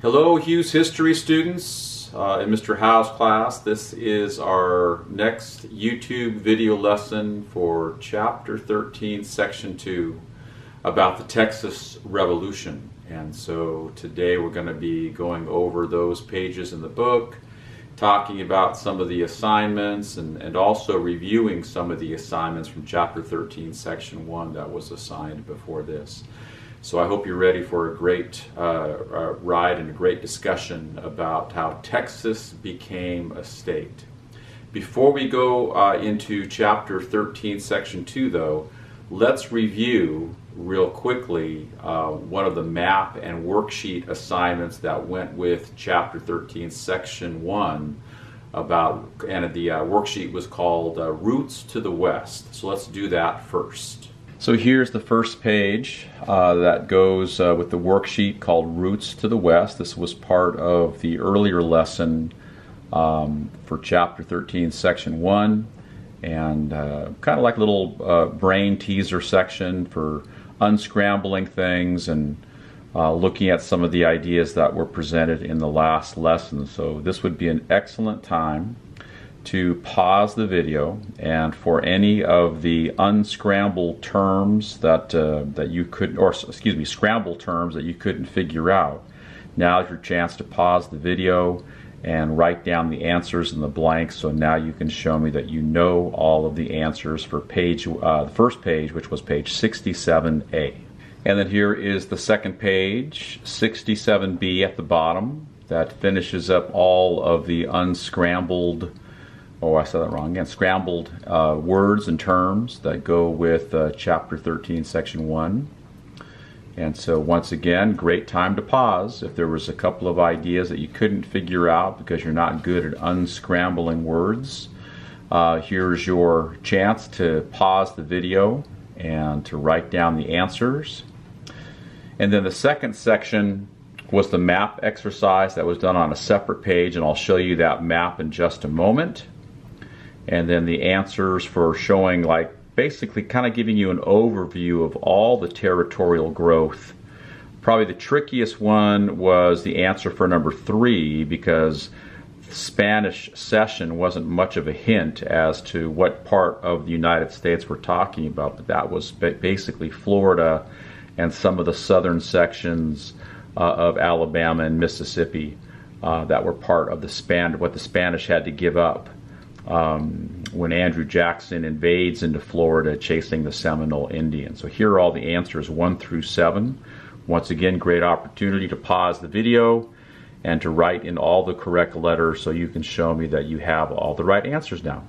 Hello Hughes history students in Mr. Howe's class. This is our next YouTube video lesson for chapter 13 section 2 about the Texas Revolution. And so today we're going to be going over those pages in the book, talking about some of the assignments and also reviewing some of the assignments from chapter 13 section 1 that was assigned before this. So I hope you're ready for a great ride and a great discussion about how Texas became a state. Before we go into chapter 13 section 2 though, let's review real quickly one of the map and worksheet assignments that went with chapter 13 section 1 and the worksheet was called Routes to the West. So let's do that first. So here's the first page that goes with the worksheet called Routes to the West. This was part of the earlier lesson for chapter 13 section 1, and kind of like a little brain teaser section for unscrambling things and looking at some of the ideas that were presented in the last lesson. So this would be an excellent time to pause the video, and for any of the unscrambled terms that you could, or excuse me, scrambled terms that you couldn't figure out, now's your chance to pause the video and write down the answers in the blanks. So now you can show me that you know all of the answers for the first page, which was page 67A. And then here is the second page, 67B at the bottom, that finishes up all of the unscrambled, I said that wrong again, scrambled words and terms that go with chapter 13 section 1. And so once again, great time to pause if there was a couple of ideas that you couldn't figure out because you're not good at unscrambling words. Here's your chance to pause the video and to write down the answers. And then the second section was the map exercise that was done on a separate page, and I'll show you that map in just a moment. And then the answers for showing, like, basically kind of giving you an overview of all the territorial growth. Probably the trickiest one was the answer for number 3, because the Spanish cession wasn't much of a hint as to what part of the United States we're talking about, but that was basically Florida and some of the southern sections of Alabama and Mississippi that were part of what the Spanish had to give up when Andrew Jackson invades into Florida chasing the Seminole Indians. So here are all the answers 1 through 7. Once again, great opportunity to pause the video and to write in all the correct letters so you can show me that you have all the right answers now.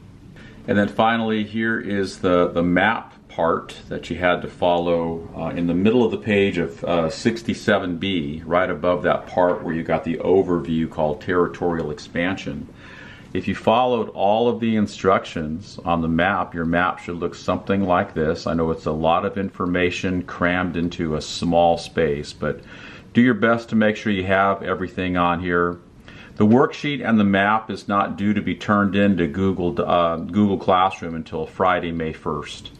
And then finally, here is the map part that you had to follow in the middle of the page of 67B, right above that part where you got the overview called Territorial Expansion. If you followed all of the instructions on the map, your map should look something like this. I know it's a lot of information crammed into a small space, but do your best to make sure you have everything on here. The worksheet and the map is not due to be turned into Google Classroom until Friday, May 1st.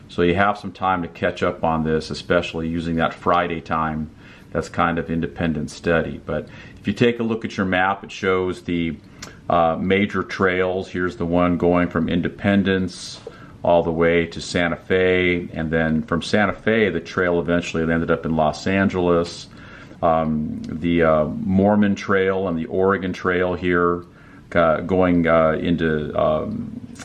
So you have some time to catch up on this, especially using that Friday time. That's kind of independent study. But if you take a look at your map, it shows the major trails. Here's the one going from Independence all the way to Santa Fe, and then from Santa Fe the trail eventually ended up in Los Angeles. The Mormon Trail and the Oregon Trail here going into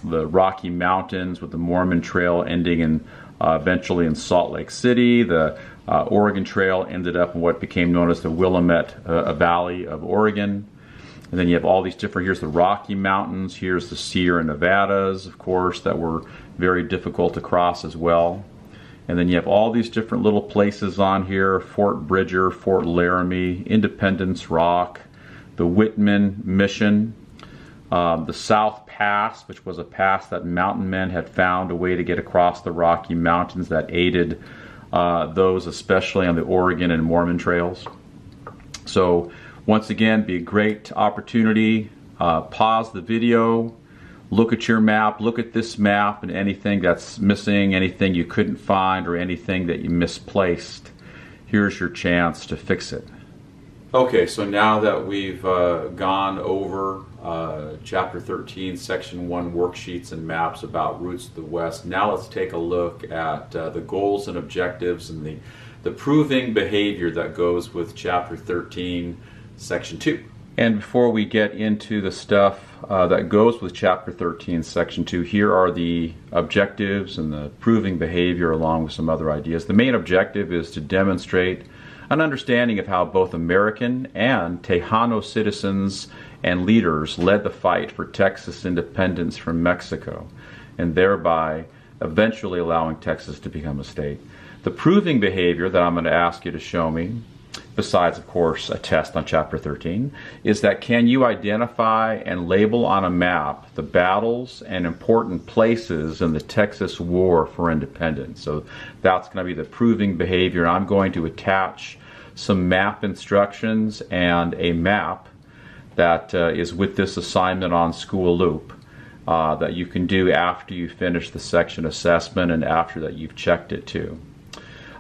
the Rocky Mountains, with the Mormon Trail ending in eventually in Salt Lake City. The Oregon Trail ended up in what became known as the Willamette Valley of Oregon. And then you have all these different, here's the Rocky Mountains, here's the Sierra Nevadas, of course, that were very difficult to cross as well. And then you have all these different little places on here: Fort Bridger, Fort Laramie, Independence Rock, the Whitman Mission, the South Pass, which was a pass that mountain men had found a way to get across the Rocky Mountains that aided those, especially on the Oregon and Mormon trails. So once again, be a great opportunity. Pause the video, look at your map, look at this map, and anything that's missing, anything you couldn't find, or anything that you misplaced, here's your chance to fix it. Okay, so now that we've gone over Chapter 13, Section 1 worksheets and maps about Roots of the West, now let's take a look at the goals and objectives and the proving behavior that goes with Chapter 13, Section 2. And before we get into the stuff that goes with Chapter 13, Section 2, here are the objectives and the proving behavior along with some other ideas. The main objective is to demonstrate an understanding of how both American and Tejano citizens and leaders led the fight for Texas independence from Mexico, and thereby eventually allowing Texas to become a state. The proving behavior that I'm going to ask you to show me, besides of course a test on Chapter 13, is that can you identify and label on a map the battles and important places in the Texas War for Independence? So that's going to be the proving behavior. I'm going to attach some map instructions and a map that is with this assignment on School Loop that you can do after you finish the section assessment and after that you've checked it too.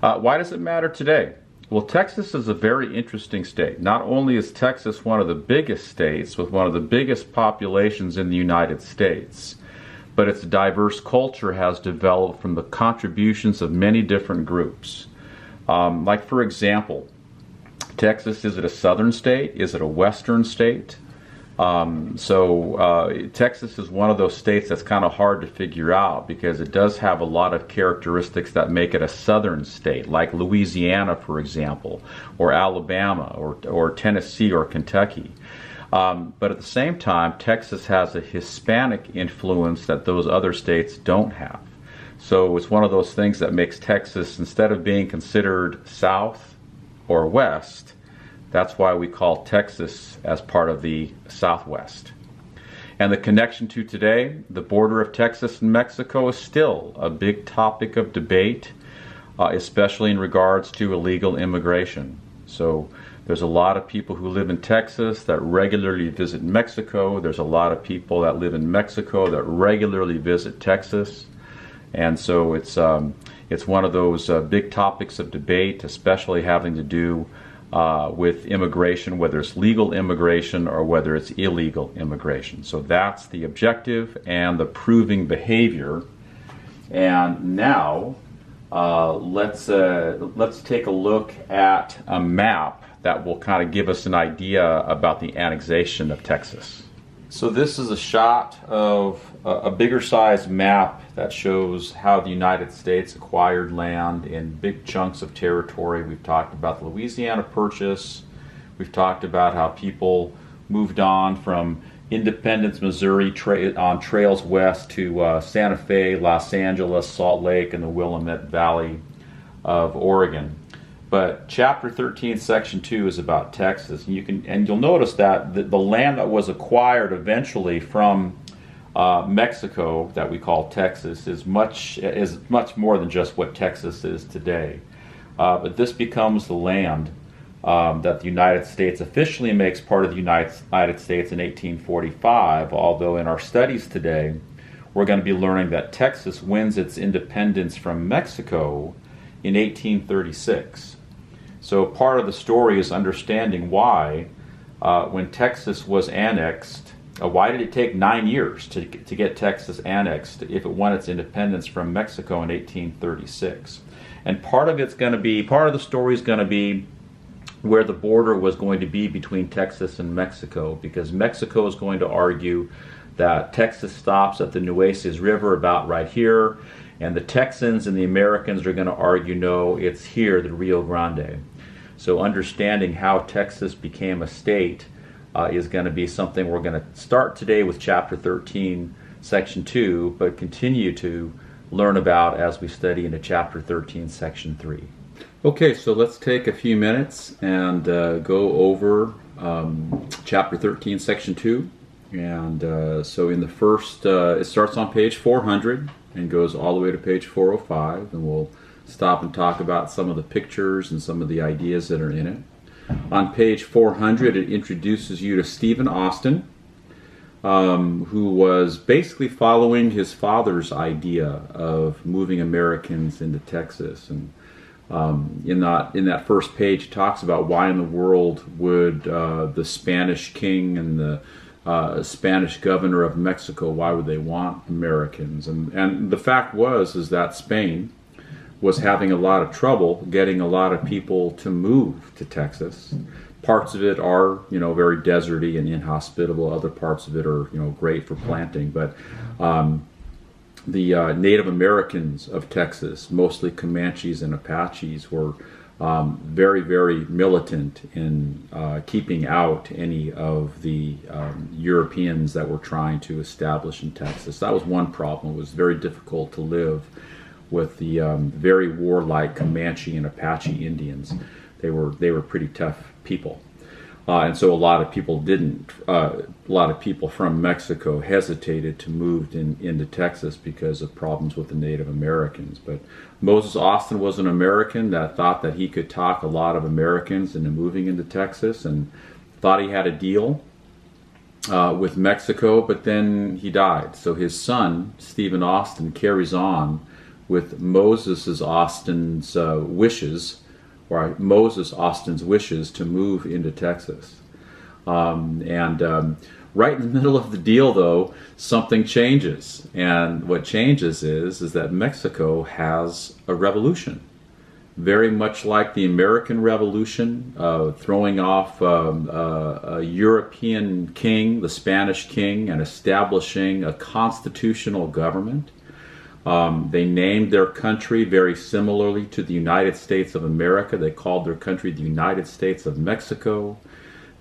Why does it matter today? Well, Texas is a very interesting state. Not only is Texas one of the biggest states with one of the biggest populations in the United States, but its diverse culture has developed from the contributions of many different groups. Like for example, Texas, is it a southern state? Is it a western state? Texas is one of those states that's kind of hard to figure out because it does have a lot of characteristics that make it a southern state, like Louisiana, for example, or Alabama, or Tennessee, or Kentucky. But at the same time, Texas has a Hispanic influence that those other states don't have. So it's one of those things that makes Texas, instead of being considered south or west, that's why we call Texas as part of the Southwest. And the connection to today, the border of Texas and Mexico, is still a big topic of debate, especially in regards to illegal immigration. So there's a lot of people who live in Texas that regularly visit Mexico. There's a lot of people that live in Mexico that regularly visit Texas. And so it's one of those big topics of debate, especially having to do with immigration, whether it's legal immigration or whether it's illegal immigration. So that's the objective and the proving behavior. And now let's take a look at a map that will kind of give us an idea about the annexation of Texas. So this is a shot of a bigger size map that shows how the United States acquired land in big chunks of territory. We've talked about the Louisiana Purchase. We've talked about how people moved on from Independence, Missouri on trails west to Santa Fe, Los Angeles, Salt Lake, and the Willamette Valley of Oregon. But Chapter 13, Section 2 is about Texas, and you'll notice that the land that was acquired eventually from Mexico, that we call Texas, is much more than just what Texas is today. But this becomes the land that the United States officially makes part of the United States in 1845. Although in our studies today, we're going to be learning that Texas wins its independence from Mexico in 1836. So part of the story is understanding why, when Texas was annexed, why did it take 9 years to get Texas annexed if it won its independence from Mexico in 1836? And part of the story is going to be where the border was going to be between Texas and Mexico, because Mexico is going to argue that Texas stops at the Nueces River about right here, and the Texans and the Americans are going to argue, no, it's here, the Rio Grande. So understanding how Texas became a state is going to be something we're going to start today with Chapter 13, Section 2, but continue to learn about as we study into Chapter 13, Section 3. Okay, so let's take a few minutes and go over Chapter 13, Section 2. And so in the first, it starts on page 400 and goes all the way to page 405, and we'll stop and talk about some of the pictures and some of the ideas that are in it. On page 400, it introduces you to Stephen Austin, who was basically following his father's idea of moving Americans into Texas. And In that first page, it talks about why in the world would the Spanish king and the Spanish governor of Mexico, why would they want Americans? And the fact is that Spain was having a lot of trouble getting a lot of people to move to Texas. Parts of it are, very deserty and inhospitable. Other parts of it are, great for planting. But the Native Americans of Texas, mostly Comanches and Apaches, were very, very militant in keeping out any of the Europeans that were trying to establish in Texas. That was one problem. It was very difficult to live with the very warlike Comanche and Apache Indians. They were pretty tough people. And so a lot of people a lot of people from Mexico hesitated to move into Texas because of problems with the Native Americans. But Moses Austin was an American that thought that he could talk a lot of Americans into moving into Texas, and thought he had a deal with Mexico, but then he died. So his son, Stephen Austin, carries on with Moses Austin's wishes to move into Texas. Right in the middle of the deal, though, something changes. And what changes is that Mexico has a revolution. Very much like the American Revolution, throwing off a European king, the Spanish king, and establishing a constitutional government. They named their country very similarly to the United States of America. They called their country the United States of Mexico.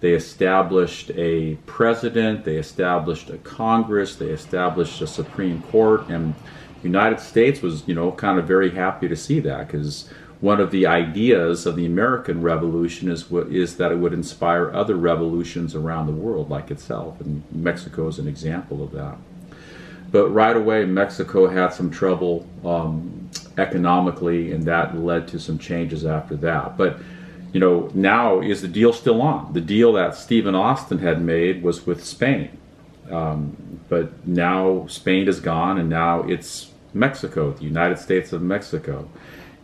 They established a president. They established a Congress. They established a Supreme Court. And the United States was, kind of very happy to see that, because one of the ideas of the American Revolution is that it would inspire other revolutions around the world like itself. And Mexico is an example of that. But right away, Mexico had some trouble economically, and that led to some changes after that. But, now is the deal still on? The deal that Stephen Austin had made was with Spain. But now Spain is gone, and now it's Mexico, the United States of Mexico.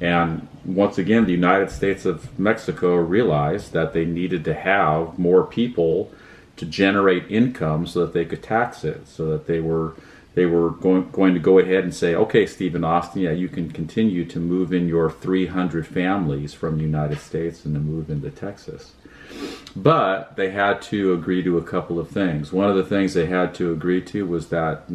And once again, the United States of Mexico realized that they needed to have more people to generate income so that they could tax it, so that they were going to go ahead and say, okay, Stephen Austin, yeah, you can continue to move in your 300 families from the United States and to move into Texas. But they had to agree to a couple of things. One of the things they had to agree to was that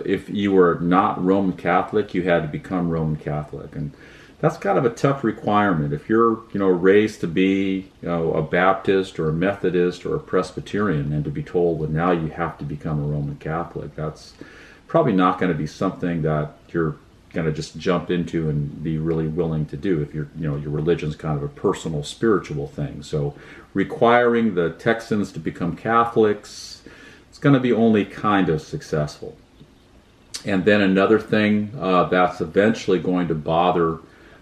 if you were not Roman Catholic, you had to become Roman Catholic. And that's kind of a tough requirement. If you're, raised to be, a Baptist or a Methodist or a Presbyterian, and to be told, well, now you have to become a Roman Catholic, that's probably not going to be something that you're going to just jump into and be really willing to do if your religion's kind of a personal, spiritual thing. So requiring the Texans to become Catholics, it's going to be only kind of successful. And then another thing that's eventually going to bother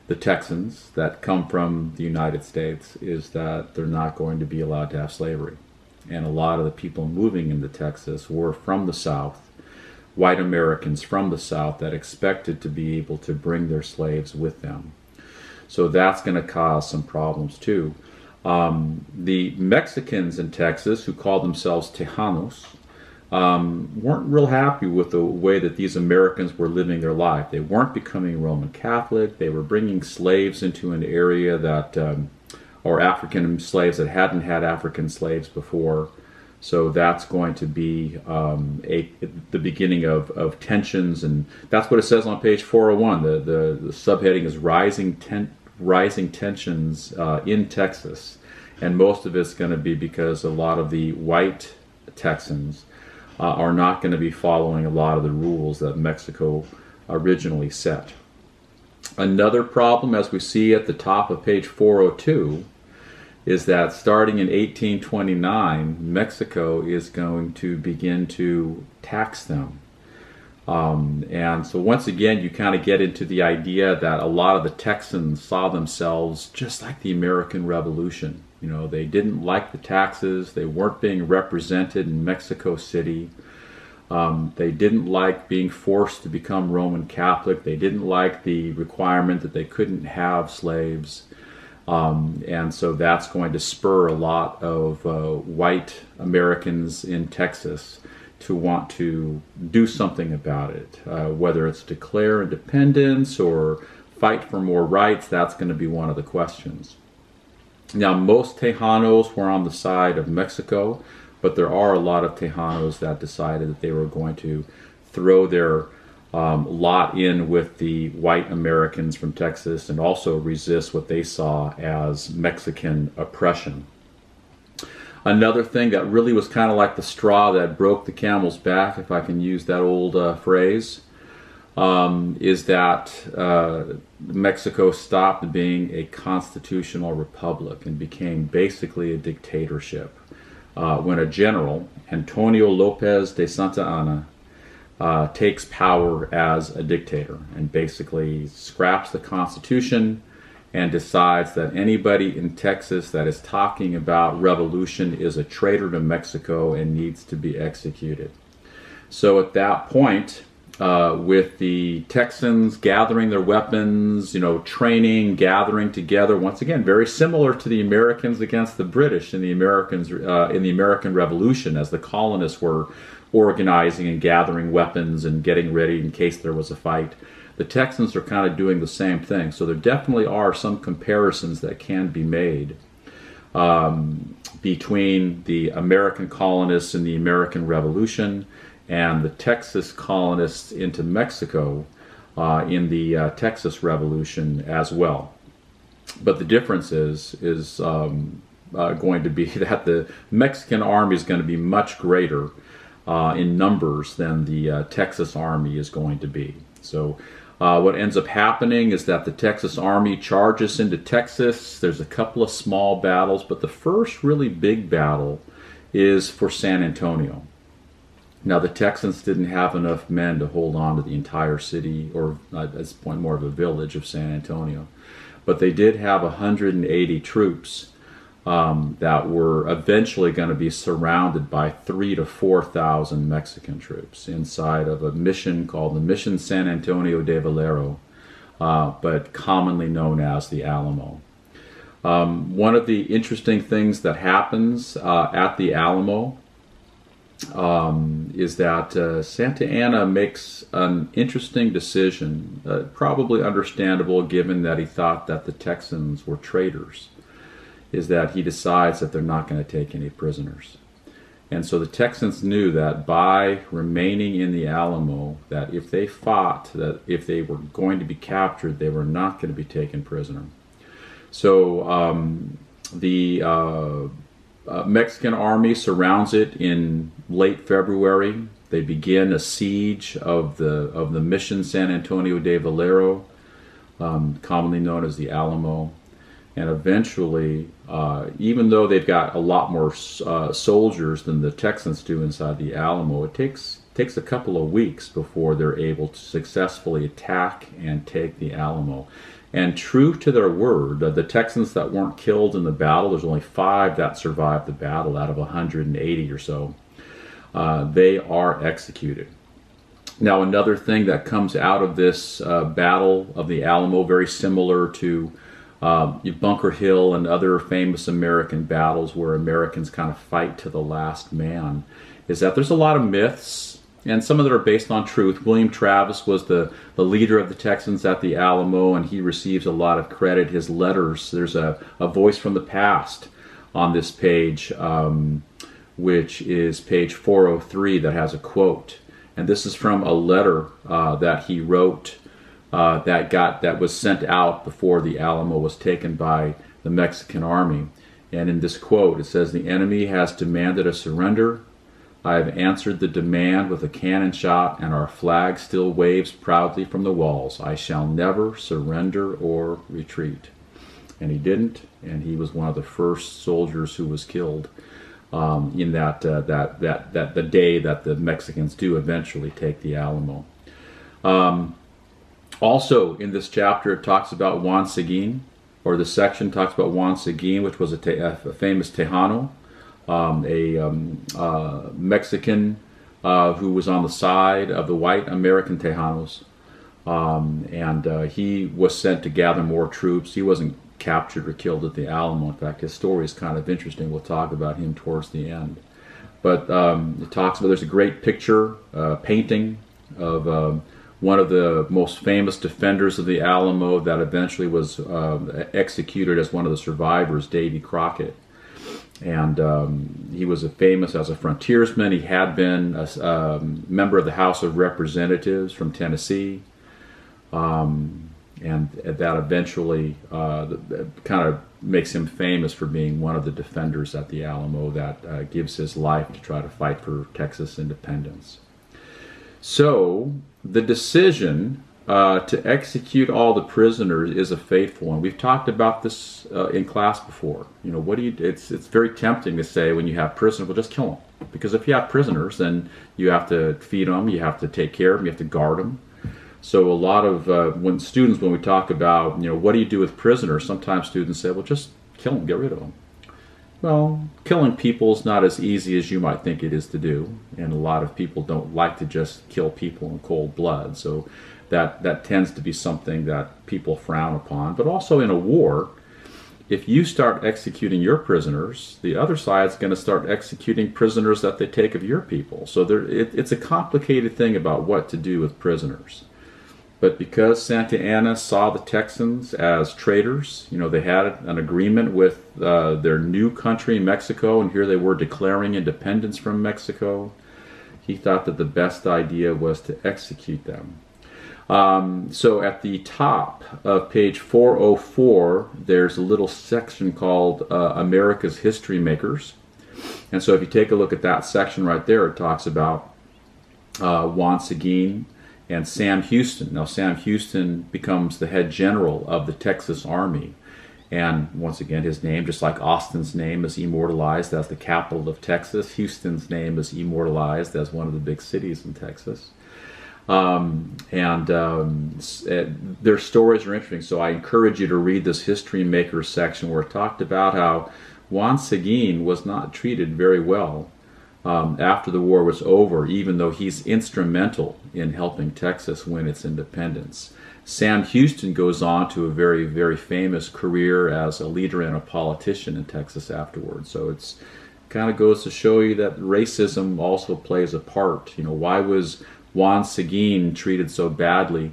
the Texans that come from the United States is that they're not going to be allowed to have slavery. And a lot of the people moving into Texas were from the South, white Americans from the South that expected to be able to bring their slaves with them. So that's going to cause some problems too. The Mexicans in Texas, who call themselves Tejanos, weren't real happy with the way that these Americans were living their life. They weren't becoming Roman Catholic. They were bringing slaves into an area or African slaves that hadn't had African slaves before. So that's going to be the beginning of tensions, and that's what it says on page 401. The subheading is rising tensions in Texas, and most of it's going to be because a lot of the white Texans are not going to be following a lot of the rules that Mexico originally set. Another problem, as we see at the top of page 402, is that starting in 1829, Mexico is going to begin to tax them. And so once again, you kind of get into the idea that a lot of the Texans saw themselves just like the American Revolution. They didn't like the taxes. They weren't being represented in Mexico City. They didn't like being forced to become Roman Catholic. They didn't like the requirement that they couldn't have slaves. And so that's going to spur a lot of white Americans in Texas to want to do something about it, whether it's declare independence or fight for more rights. That's going to be one of the questions. Now, most Tejanos were on the side of Mexico, but there are a lot of Tejanos that decided that they were going to throw their lot in with the white Americans from Texas and also resist what they saw as Mexican oppression. Another thing that really was kind of like the straw that broke the camel's back, if I can use that old phrase, is that Mexico stopped being a constitutional republic and became basically a dictatorship. When a general, Antonio Lopez de Santa Anna, takes power as a dictator and basically scraps the Constitution and decides that anybody in Texas that is talking about revolution is a traitor to Mexico and needs to be executed. So at that point, with the Texans gathering their weapons, training, gathering together, once again, very similar to the Americans against the British in the American Revolution, as the colonists were organizing and gathering weapons and getting ready in case there was a fight. The Texans are kind of doing the same thing. So there definitely are some comparisons that can be made between the American colonists in the American Revolution and the Texas colonists into Mexico in the Texas Revolution as well. But the difference is going to be that the Mexican army is going to be much greater in numbers than the Texas army is going to be. So what ends up happening is that the Texas army charges into Texas. There's a couple of small battles, but the first really big battle is for San Antonio. Now, the Texans didn't have enough men to hold on to the entire city, or at this point more of a village of San Antonio. But they did have 180 troops that were eventually going to be surrounded by 3,000 to 4,000 Mexican troops inside of a mission called the Mission San Antonio de Valero, but commonly known as the Alamo. One of the interesting things that happens at the Alamo is that Santa Anna makes an interesting decision, probably understandable given that he thought that the Texans were traitors, is that he decides that they're not going to take any prisoners. And so the Texans knew that by remaining in the Alamo, that if they fought, that if they were going to be captured, they were not going to be taken prisoner. So the Mexican army surrounds it in late February. They begin a siege of the Mission San Antonio de Valero, commonly known as the Alamo. And eventually, even though they've got a lot more soldiers than the Texans do inside the Alamo, it takes a couple of weeks before they're able to successfully attack and take the Alamo. And true to their word, the Texans that weren't killed in the battle, there's only 5 that survived the battle out of 180 or so, they are executed. Now, another thing that comes out of this battle of the Alamo, very similar to Bunker Hill and other famous American battles where Americans kind of fight to the last man, is that there's a lot of myths, and some of them are based on truth. William Travis was the leader of the Texans at the Alamo, and he receives a lot of credit. His letters, there's a voice from the past on this page, which is page 403, that has a quote. And this is from a letter that he wrote that was sent out before the Alamo was taken by the Mexican army. And in this quote, it says, "The enemy has demanded a surrender. I have answered the demand with a cannon shot, and our flag still waves proudly from the walls. I shall never surrender or retreat." And he didn't, and he was one of the first soldiers who was killed in the day that the Mexicans do eventually take the Alamo. Also, in this chapter, it talks about Juan Seguin, or the section talks about Juan Seguin, which was a famous Tejano, a Mexican who was on the side of the white American Tejanos. And he was sent to gather more troops. He wasn't captured or killed at the Alamo. In fact, his story is kind of interesting. We'll talk about him towards the end. But it talks about, there's a great picture, painting of one of the most famous defenders of the Alamo that eventually was executed as one of the survivors, Davy Crockett. And he was famous as a frontiersman. He had been a member of the House of Representatives from Tennessee. And that eventually kind of makes him famous for being one of the defenders at the Alamo that gives his life to try to fight for Texas independence. So the decision to execute all the prisoners is a fateful one. We've talked about this in class before. You know, what do you? It's very tempting to say when you have prisoners, well, just kill them, because if you have prisoners, then you have to feed them, you have to take care of them, you have to guard them. So a lot of when we talk about, you know, what do you do with prisoners, sometimes students say, well, just kill them, get rid of them. Well, killing people is not as easy as you might think it is to do, and a lot of people don't like to just kill people in cold blood. So that tends to be something that people frown upon. But also in a war, if you start executing your prisoners, the other side's going to start executing prisoners that they take of your people. So it's a complicated thing about what to do with prisoners. But because Santa Anna saw the Texans as traitors, you know, they had an agreement with their new country, Mexico, and here they were declaring independence from Mexico, he thought that the best idea was to execute them. So at the top of page 404, there's a little section called America's History Makers. And so if you take a look at that section right there, it talks about Juan Seguin and Sam Houston. Now, Sam Houston becomes the head general of the Texas Army. And once again, his name, just like Austin's name, is immortalized as the capital of Texas. Houston's name is immortalized as one of the big cities in Texas. Their stories are interesting. So I encourage you to read this History Maker section where it talked about how Juan Seguin was not treated very well after the war was over, even though he's instrumental in helping Texas win its independence. Sam Houston goes on to a very, very famous career as a leader and a politician in Texas afterwards. So it's kind of goes to show you that racism also plays a part. You know, why was Juan Seguin treated so badly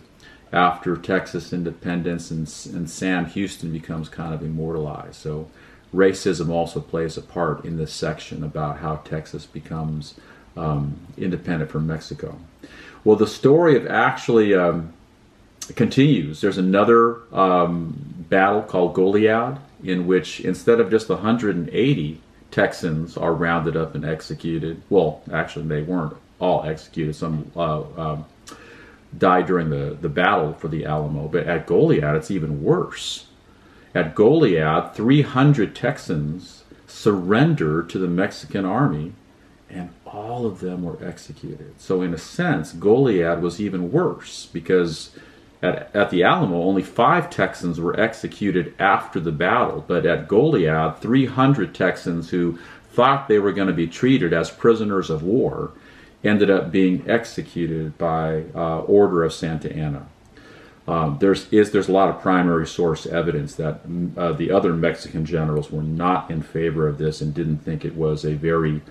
after Texas independence, and Sam Houston becomes kind of immortalized? So racism also plays a part in this section about how Texas becomes independent from Mexico. Well, the story of actually continues. There's another battle called Goliad, in which instead of just 180 Texans are rounded up and executed. Well, actually, they weren't all executed. Some died during the battle for the Alamo. But at Goliad, it's even worse. At Goliad, 300 Texans surrendered to the Mexican army, and all of them were executed. So in a sense, Goliad was even worse, because at the Alamo, only 5 Texans were executed after the battle. But at Goliad, 300 Texans who thought they were going to be treated as prisoners of war ended up being executed by order of Santa Anna. There's a lot of primary source evidence that the other Mexican generals were not in favor of this and didn't think it was a very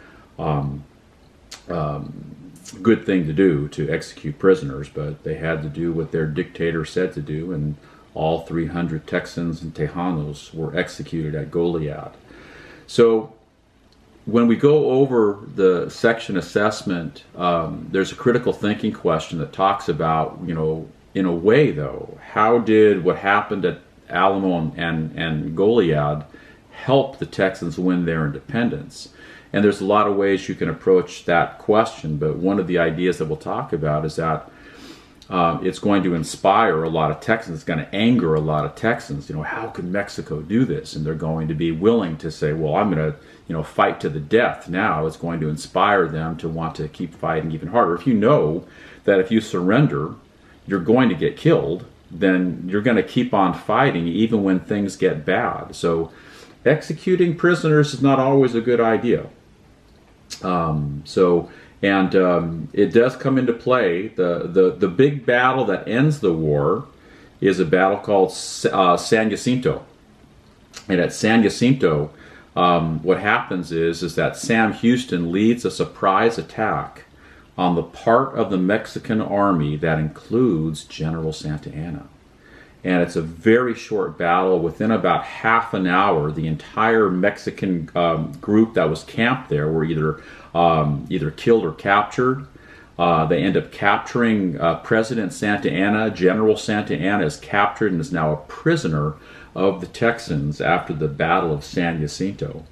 good thing to do, to execute prisoners, but they had to do what their dictator said to do, and all 300 Texans and Tejanos were executed at Goliad. So when we go over the section assessment, there's a critical thinking question that talks about, you know, in a way though, how did what happened at Alamo and Goliad help the Texans win their independence? And there's a lot of ways you can approach that question, but one of the ideas that we'll talk about is that it's going to inspire a lot of Texans. It's going to anger a lot of Texans. You know, how could Mexico do this? And they're going to be willing to say, well, I'm going to, you know, fight to the death now. It's going to inspire them to want to keep fighting even harder. If you know that if you surrender, you're going to get killed, then you're going to keep on fighting even when things get bad. So executing prisoners is not always a good idea. So And it does come into play. The big battle that ends the war is a battle called San Jacinto. And at San Jacinto, what happens is that Sam Houston leads a surprise attack on the part of the Mexican army that includes General Santa Anna. And it's a very short battle. Within about half an hour, the entire Mexican group that was camped there were either killed or captured. They end up capturing President Santa Anna. General Santa Anna is captured and is now a prisoner of the Texans after the Battle of San Jacinto.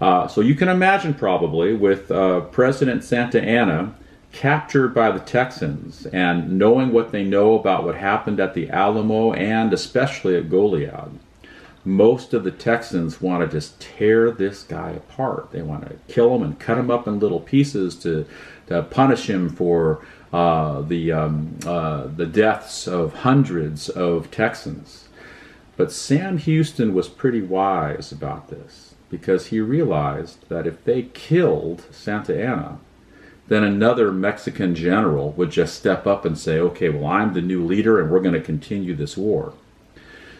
So you can imagine probably with President Santa Anna captured by the Texans and knowing what they know about what happened at the Alamo and especially at Goliad, most of the Texans want to just tear this guy apart. They want to kill him and cut him up in little pieces to punish him for the deaths of hundreds of Texans. But Sam Houston was pretty wise about this because he realized that if they killed Santa Anna, then another Mexican general would just step up and say, okay, well, I'm the new leader and we're going to continue this war.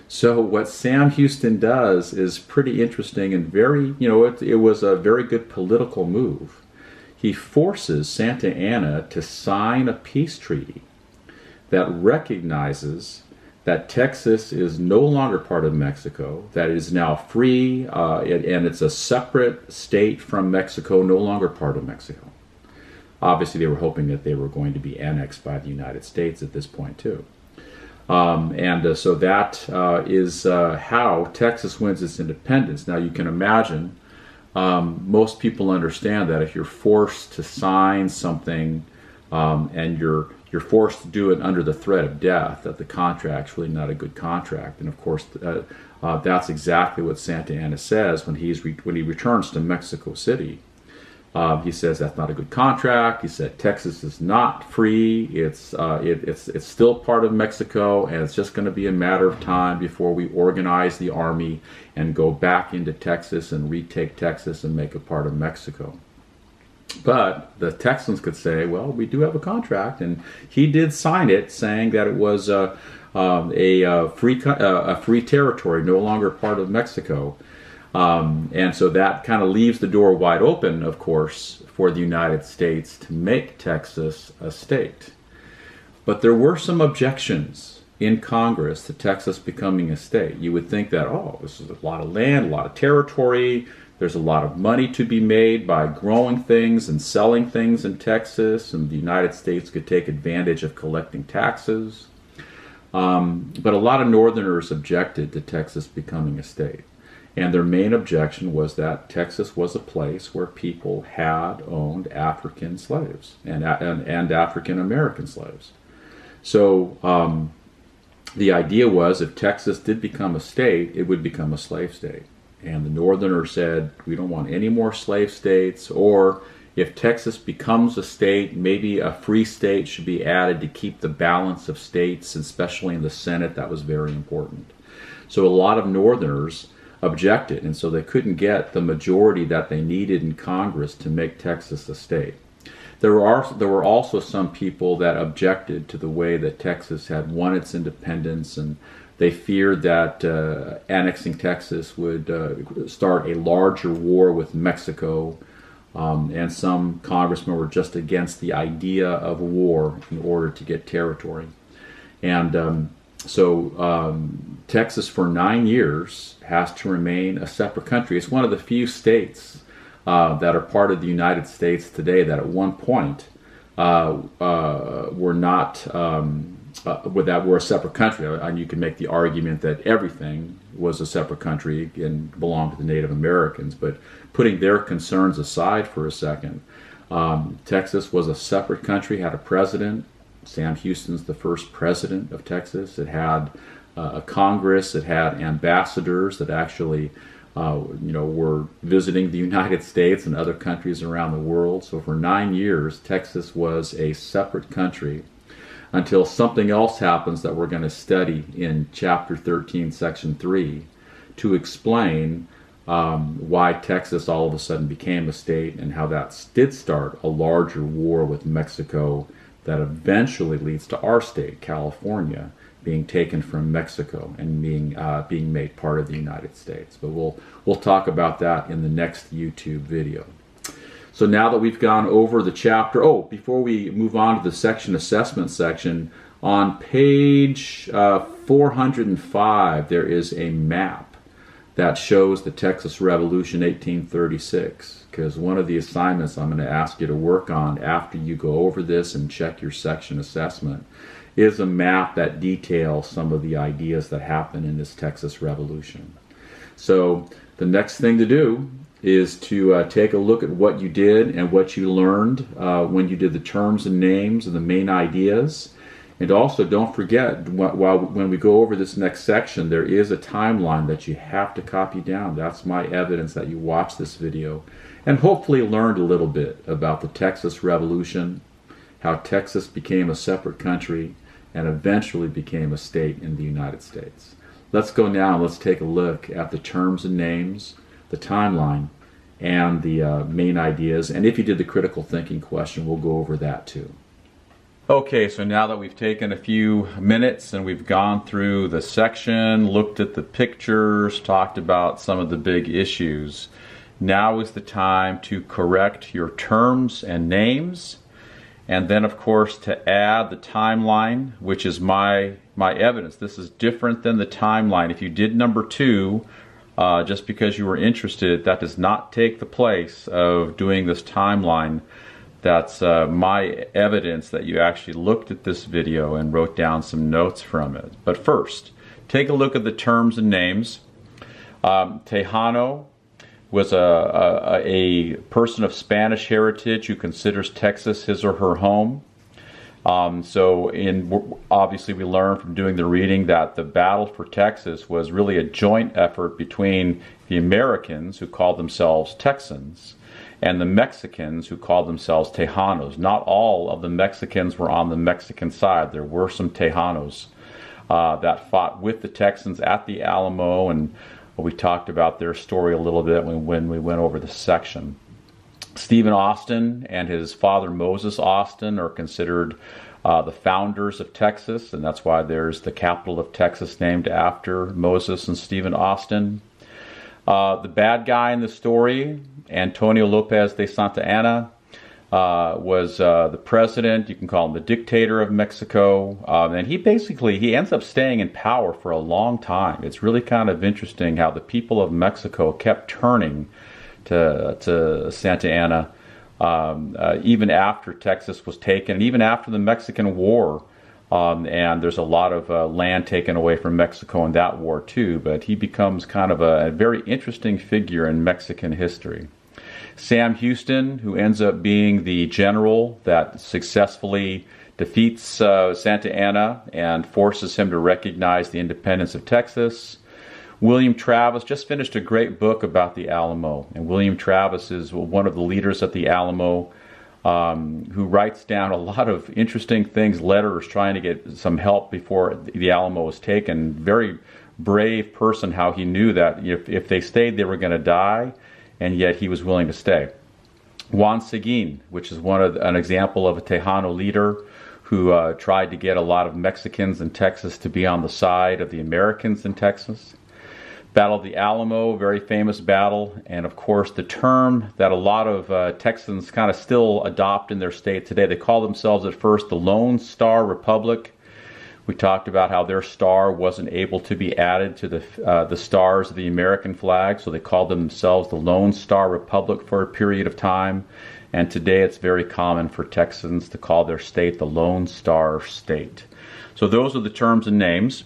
So what Sam Houston does is pretty interesting and very, it was a very good political move. He forces Santa Anna to sign a peace treaty that recognizes that Texas is no longer part of Mexico, that it is now free, and it's a separate state from Mexico, no longer part of Mexico. Obviously, they were hoping that they were going to be annexed by the United States at this point, too. So that is how Texas wins its independence. Now, you can imagine, most people understand that if you're forced to sign something and you're forced to do it under the threat of death, that the contract's really not a good contract. And, of course, that's exactly what Santa Anna says when he returns to Mexico City. He says that's not a good contract. He said Texas is not free. It's still part of Mexico, and it's just going to be a matter of time before we organize the army and go back into Texas and retake Texas and make it part of Mexico. But the Texans could say, well, we do have a contract, and he did sign it, saying that it was a free territory, no longer part of Mexico. And so that kind of leaves the door wide open, of course, for the United States to make Texas a state. But there were some objections in Congress to Texas becoming a state. You would think that, this is a lot of land, a lot of territory, there's a lot of money to be made by growing things and selling things in Texas, and the United States could take advantage of collecting taxes. But a lot of Northerners objected to Texas becoming a state. And their main objection was that Texas was a place where people had owned African slaves and African American slaves. So the idea was if Texas did become a state, it would become a slave state. And the Northerners said, we don't want any more slave states, or if Texas becomes a state, maybe a free state should be added to keep the balance of states, especially in the Senate. That was very important. So a lot of Northerners objected, and so they couldn't get the majority that they needed in Congress to make Texas a state. There were also some people that objected to the way that Texas had won its independence, and they feared that annexing Texas would start a larger war with Mexico, and some congressmen were just against the idea of war in order to get territory. And So Texas for 9 years has to remain a separate country. It's one of the few states that are part of the United States today that at one point were not, that were a separate country. And you can make the argument that everything was a separate country and belonged to the Native Americans. But putting their concerns aside for a second, Texas was a separate country, had a president. Sam Houston's the first president of Texas. It had a Congress. It had ambassadors that actually, were visiting the United States and other countries around the world. So for 9 years, Texas was a separate country until something else happens that we're going to study in Chapter 13, Section 3, to explain why Texas all of a sudden became a state and how that did start a larger war with Mexico that eventually leads to our state, California, being taken from Mexico and being made part of the United States. But we'll talk about that in the next YouTube video. So now that we've gone over the chapter, before we move on to the section assessment section, on page 405 there is a map that shows the Texas Revolution 1836, because one of the assignments I'm going to ask you to work on after you go over this and check your section assessment is a map that details some of the ideas that happen in this Texas Revolution. So the next thing to do is to take a look at what you did and what you learned when you did the terms and names and the main ideas. And also, don't forget, when we go over this next section, there is a timeline that you have to copy down. That's my evidence that you watched this video and hopefully learned a little bit about the Texas Revolution, how Texas became a separate country and eventually became a state in the United States. Let's go now and let's take a look at the terms and names, the timeline, and the main ideas. And if you did the critical thinking question, we'll go over that too. Okay, so now that we've taken a few minutes and we've gone through the section, looked at the pictures, talked about some of the big issues, now is the time to correct your terms and names, and then of course to add the timeline, which is my evidence. This is different than the timeline. If you did number 2, just because you were interested, that does not take the place of doing this timeline. That's my evidence that you actually looked at this video and wrote down some notes from it. But first, take a look at the terms and names. Tejano was a person of Spanish heritage who considers Texas his or her home. Obviously we learned from doing the reading that the battle for Texas was really a joint effort between the Americans, who called themselves Texans, and the Mexicans, who called themselves Tejanos. Not all of the Mexicans were on the Mexican side. There were some Tejanos that fought with the Texans at the Alamo, and we talked about their story a little bit when we went over the section. Stephen Austin and his father Moses Austin are considered the founders of Texas, and that's why there's the capital of Texas named after Moses and Stephen Austin. The bad guy in the story, Antonio Lopez de Santa Anna, was the president, you can call him the dictator of Mexico, and he ends up staying in power for a long time. It's really kind of interesting how the people of Mexico kept turning to Santa Anna even after Texas was taken, and even after the Mexican War. And there's a lot of land taken away from Mexico in that war too, but he becomes kind of a very interesting figure in Mexican history. Sam Houston, who ends up being the general that successfully defeats Santa Anna and forces him to recognize the independence of Texas. William Travis just finished a great book about the Alamo, and William Travis is one of the leaders at the Alamo, who writes down a lot of interesting things, letters trying to get some help before the Alamo was taken. Very brave person, how he knew that if they stayed they were going to die, and yet he was willing to stay. Juan Seguin, which is an example of a Tejano leader who tried to get a lot of Mexicans in Texas to be on the side of the Americans in Texas. Battle of the Alamo, very famous battle, and of course the term that a lot of Texans kind of still adopt in their state today. They call themselves at first the Lone Star Republic. We talked about how their star wasn't able to be added to the stars of the American flag, so they called themselves the Lone Star Republic for a period of time. And today it's very common for Texans to call their state the Lone Star State. So those are the terms and names.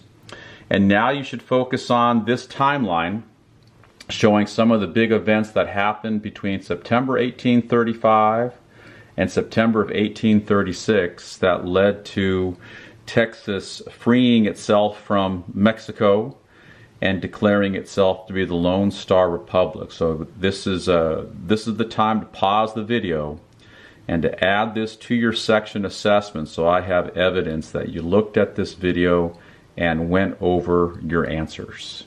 And now you should focus on this timeline showing some of the big events that happened between September 1835 and September of 1836 that led to Texas freeing itself from Mexico and declaring itself to be the Lone Star Republic. So this is the time to pause the video and to add this to your section assessment, so I have evidence that you looked at this video and went over your answers.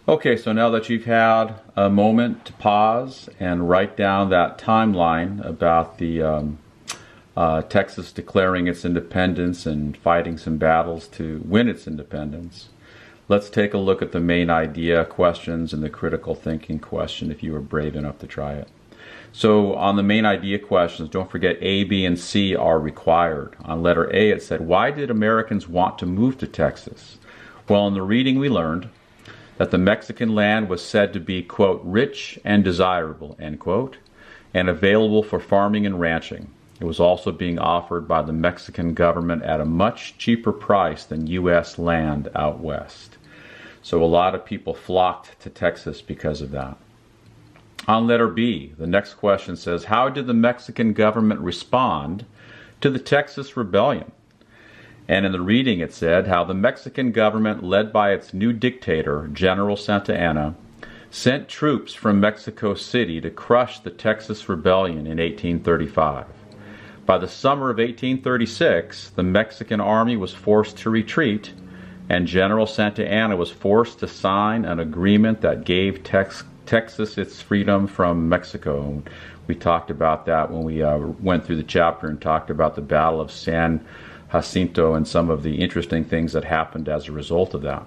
Okay, so now that you've had a moment to pause and write down that timeline about the Texas declaring its independence and fighting some battles to win its independence, let's take a look at the main idea questions and the critical thinking question if you were brave enough to try it. So on the main idea questions, don't forget A, B, and C are required. On letter A it said, why did Americans want to move to Texas? Well, in the reading we learned that the Mexican land was said to be, quote, rich and desirable, end quote, and available for farming and ranching. It was also being offered by the Mexican government at a much cheaper price than U.S. land out west. So a lot of people flocked to Texas because of that. On letter B, the next question says, how did the Mexican government respond to the Texas Rebellion? And in the reading it said how the Mexican government, led by its new dictator, General Santa Anna, sent troops from Mexico City to crush the Texas Rebellion in 1835. By the summer of 1836, the Mexican army was forced to retreat, and General Santa Anna was forced to sign an agreement that gave Texas its freedom from Mexico. We talked about that when we went through the chapter and talked about the Battle of San Jacinto and some of the interesting things that happened as a result of that.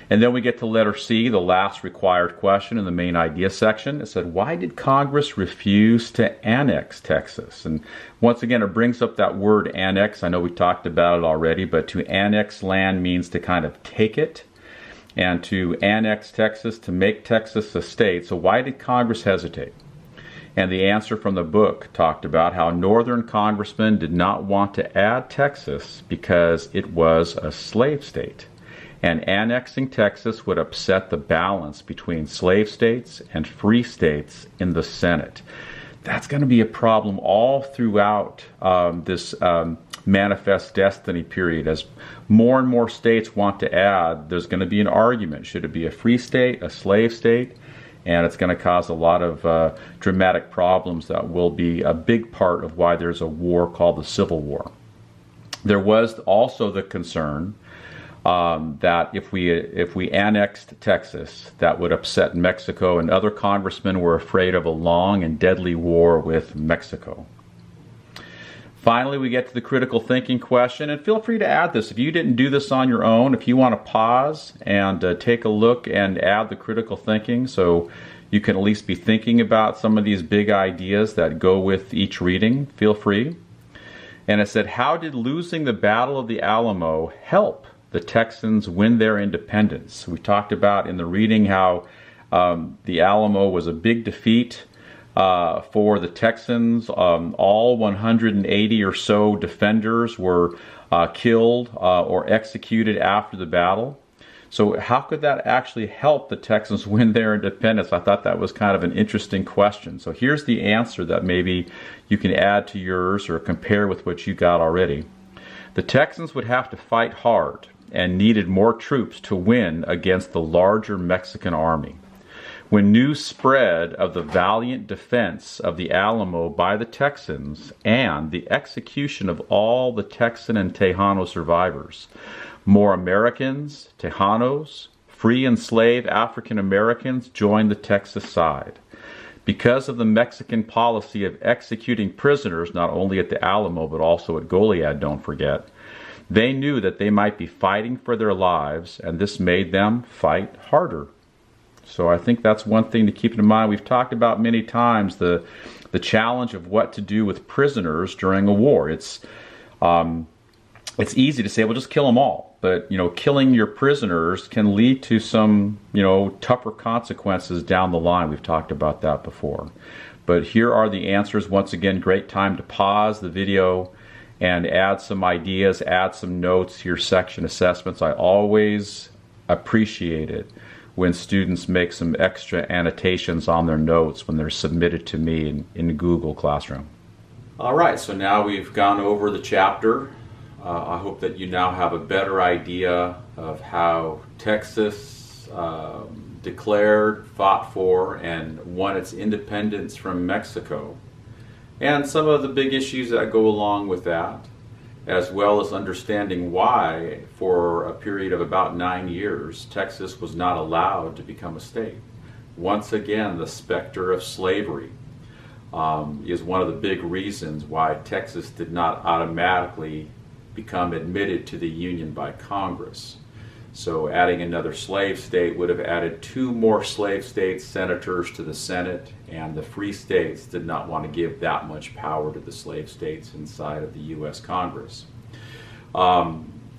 And then we get to letter C, the last required question in the main idea section. It said, why did Congress refuse to annex Texas? And once again, it brings up that word annex. I know we talked about it already, but to annex land means to kind of take it. And to annex Texas, to make Texas a state. So why did Congress hesitate? And the answer from the book talked about how northern congressmen did not want to add Texas because it was a slave state. And annexing Texas would upset the balance between slave states and free states in the Senate. That's going to be a problem all throughout this manifest destiny period. As more and more states want to add, there's going to be an argument. Should it be a free state, a slave state? And it's going to cause a lot of dramatic problems that will be a big part of why there's a war called the Civil War. There was also the concern that if we annexed Texas, that would upset Mexico, and other congressmen were afraid of a long and deadly war with Mexico. Finally, we get to the critical thinking question, and feel free to add this. If you didn't do this on your own, if you want to pause and take a look and add the critical thinking so you can at least be thinking about some of these big ideas that go with each reading, feel free. And it said, how did losing the Battle of the Alamo help the Texans win their independence? We talked about in the reading how the Alamo was a big defeat for the Texans. All 180 or so defenders were killed or executed after the battle. So how could that actually help the Texans win their independence? I thought that was kind of an interesting question. So here's the answer that maybe you can add to yours or compare with what you got already. The Texans would have to fight hard and needed more troops to win against the larger Mexican army. When news spread of the valiant defense of the Alamo by the Texans and the execution of all the Texan and Tejano survivors, more Americans, Tejanos, free and slave African Americans joined the Texas side. Because of the Mexican policy of executing prisoners not only at the Alamo but also at Goliad, don't forget, they knew that they might be fighting for their lives, and this made them fight harder. So I think that's one thing to keep in mind. We've talked about many times the challenge of what to do with prisoners during a war. It's easy to say, well, just kill them all. But, killing your prisoners can lead to some, tougher consequences down the line. We've talked about that before. But here are the answers. Once again, great time to pause the video and add some ideas, add some notes to your section assessments. I always appreciate it when students make some extra annotations on their notes when they're submitted to me in Google Classroom. All right, so now we've gone over the chapter. I hope that you now have a better idea of how Texas declared, fought for, and won its independence from Mexico, and some of the big issues that go along with that. as well as understanding why, for a period of about 9 years, Texas was not allowed to become a state. Once again, the specter of slavery is one of the big reasons why Texas did not automatically become admitted to the Union by Congress. So adding another slave state would have added 2 more slave state senators to the Senate, and the free states did not want to give that much power to the slave states inside of the U.S. Congress.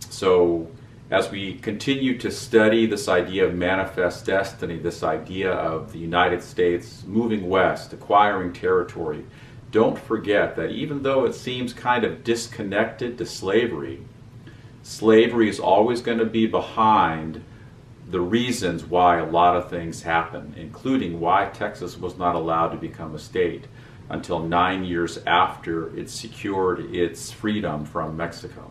So as we continue to study this idea of manifest destiny, this idea of the United States moving west, acquiring territory, don't forget that even though it seems kind of disconnected to slavery, slavery is always going to be behind the reasons why a lot of things happen, including why Texas was not allowed to become a state until 9 years after it secured its freedom from Mexico.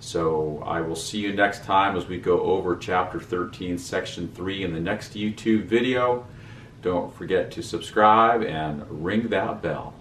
So I will see you next time as we go over Chapter 13, Section 3 in the next YouTube video. Don't forget to subscribe and ring that bell.